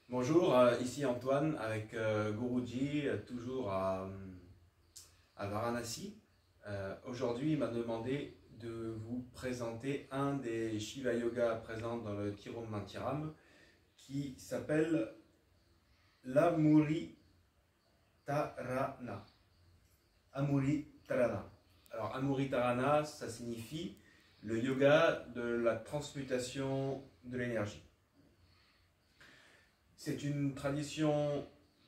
Bonjour, ici Antoine avec Guruji, toujours à Varanasi. Aujourd'hui, il m'a demandé de vous présenter un des Shiva Yoga présents dans le Tirumantiram qui s'appelle l'Amuritarana. Amuritarana. Alors, Amuritarana, ça signifie le yoga de la transmutation de l'énergie. C'est une tradition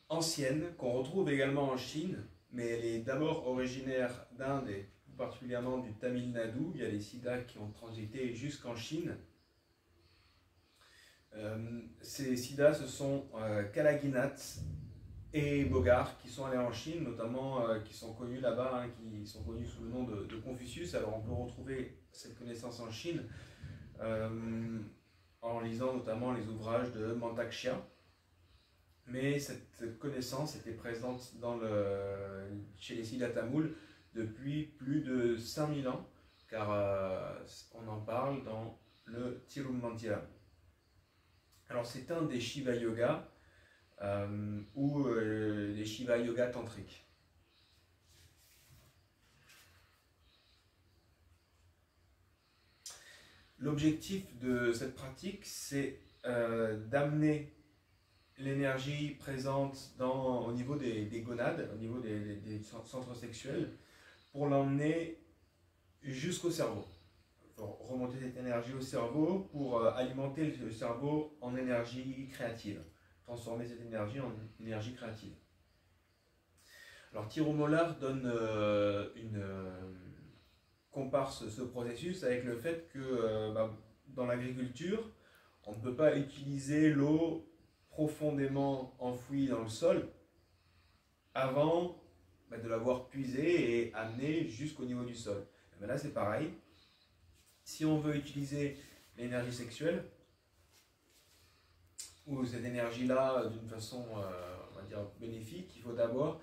ancienne qu'on retrouve également en Chine, mais elle est d'abord originaire d'Inde et plus particulièrement du Tamil Nadu. Il y a des siddhas qui ont transité jusqu'en Chine. Ces siddhas, ce sont Kalaginath et Bogart qui sont allés en Chine, notamment qui sont connus là-bas, qui sont connus sous le nom de Confucius. Alors on peut retrouver cette connaissance en Chine en lisant notamment les ouvrages de Mantakshya. Mais cette connaissance était présente chez les Siddha Tamouls depuis plus de 5000 ans, car on en parle dans le Tirumantiram. Alors c'est un des Shiva Yoga ou des Shiva Yoga tantriques. L'objectif de cette pratique, c'est d'amener l'énergie présente au niveau des gonades, au niveau des centres sexuels, pour l'emmener jusqu'au cerveau. Pour remonter cette énergie au cerveau, pour alimenter le cerveau en énergie créative, transformer cette énergie en énergie créative. Alors Tirumolar compare ce processus avec le fait que dans l'agriculture, on ne peut pas utiliser l'eau profondément enfouie dans le sol avant de l'avoir puisée et amenée jusqu'au niveau du sol. Et là c'est pareil, si on veut utiliser l'énergie sexuelle ou cette énergie là d'une façon on va dire bénéfique, il faut d'abord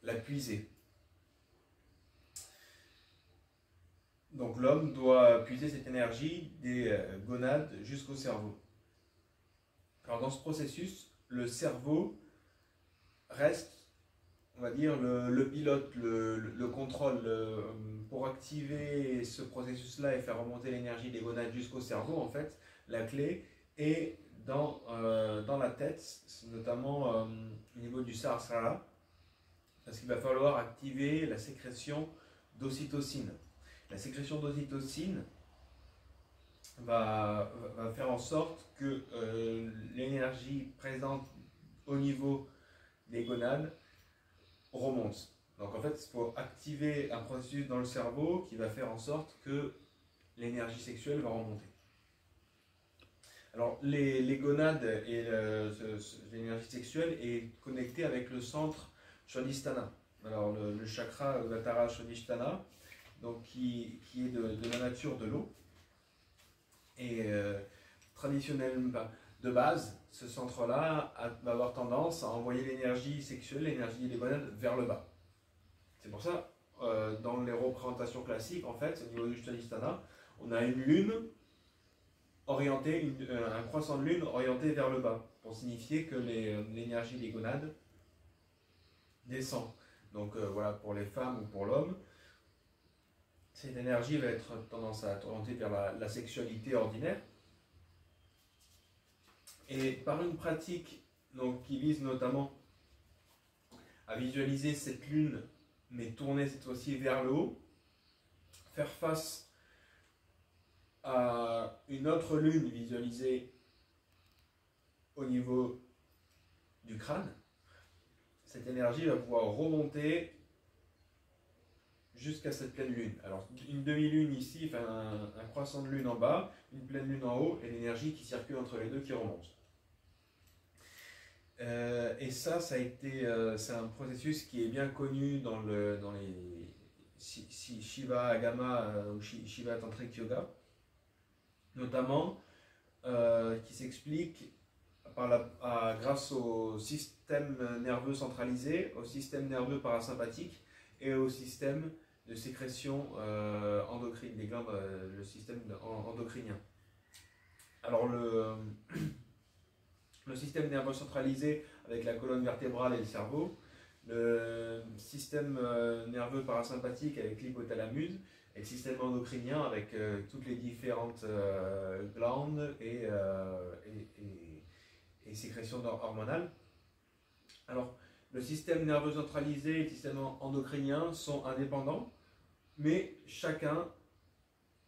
la puiser. Donc l'homme doit puiser cette énergie des gonades jusqu'au cerveau. Alors dans ce processus, le cerveau reste, on va dire, le pilote, le contrôle. Pour activer ce processus-là et faire remonter l'énergie des gonades jusqu'au cerveau, en fait, la clé est dans la tête, notamment au niveau du Sahasrara, parce qu'il va falloir activer la sécrétion d'ocytocine. La sécrétion d'ocytocine va faire en sorte que l'énergie présente au niveau des gonades remonte. Donc en fait, il faut activer un processus dans le cerveau qui va faire en sorte que l'énergie sexuelle va remonter. Alors les gonades et l'énergie sexuelle est connectée avec le centre Swadhisthana. Alors le chakra Vatara Swadhisthana, donc qui est de la nature de l'eau. Et traditionnellement, de base, ce centre-là va avoir tendance à envoyer l'énergie sexuelle, l'énergie des gonades vers le bas. C'est pour ça, dans les représentations classiques, en fait, au niveau du Swadhisthana, on a une lune orientée, un croissant de lune orienté vers le bas, pour signifier que l'énergie des gonades descend. Donc voilà, pour les femmes ou pour l'homme, cette énergie va être tendance à être orientée vers la sexualité ordinaire. Et par une pratique donc, qui vise notamment à visualiser cette lune, mais tournée cette fois-ci vers le haut, faire face à une autre lune visualisée au niveau du crâne, cette énergie va pouvoir remonter jusqu'à cette pleine lune. Alors une demi-lune ici, enfin un croissant de lune en bas, une pleine lune en haut, et l'énergie qui circule entre les deux qui remonte. Et ça a été, c'est un processus qui est bien connu dans les Shiva Agama ou Shiva Tantric Yoga, notamment qui s'explique grâce au système nerveux centralisé, au système nerveux parasympathique et au système de sécrétion endocrine, des glandes, le système endocrinien. Alors Le système nerveux centralisé avec la colonne vertébrale et le cerveau, le système nerveux parasympathique avec l'hypothalamus, et le système endocrinien avec toutes les différentes glandes et sécrétions hormonales. Alors, le système nerveux centralisé et le système endocrinien sont indépendants, mais chacun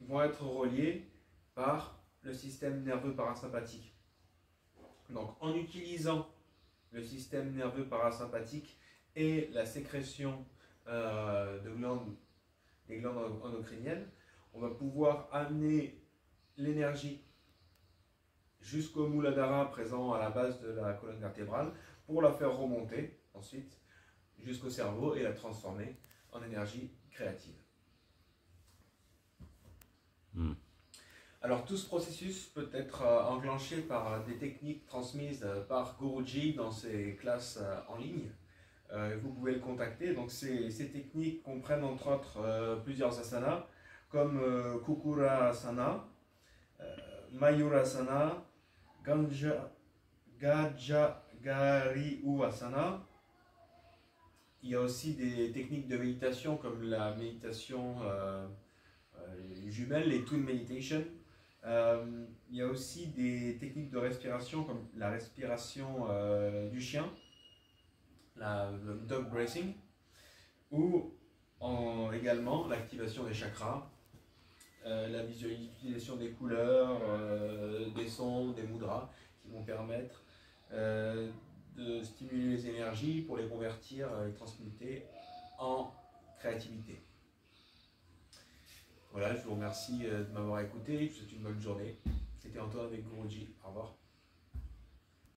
vont être reliés par le système nerveux parasympathique. Donc, en utilisant le système nerveux parasympathique et la sécrétion des glandes endocriniennes, on va pouvoir amener l'énergie jusqu'au Muladhara présent à la base de la colonne vertébrale pour la faire remonter ensuite jusqu'au cerveau et la transformer en énergie créative. Alors tout ce processus peut être enclenché par des techniques transmises par Guruji dans ses classes en ligne. Vous pouvez le contacter. Donc ces techniques comprennent entre autres plusieurs asanas comme Kukurasana, Mayurasana, Gajagariusana. Il y a aussi des techniques de méditation comme la méditation jumelle, les Twin Meditation. Il y a aussi des techniques de respiration comme la respiration du chien, le dog breathing, ou également l'activation des chakras, la visualisation des couleurs, des sons, des mudras qui vont permettre de stimuler les énergies pour les convertir et transmuter en créativité. Voilà, je vous remercie de m'avoir écouté, je vous souhaite une bonne journée. C'était Antoine avec Guruji, au revoir.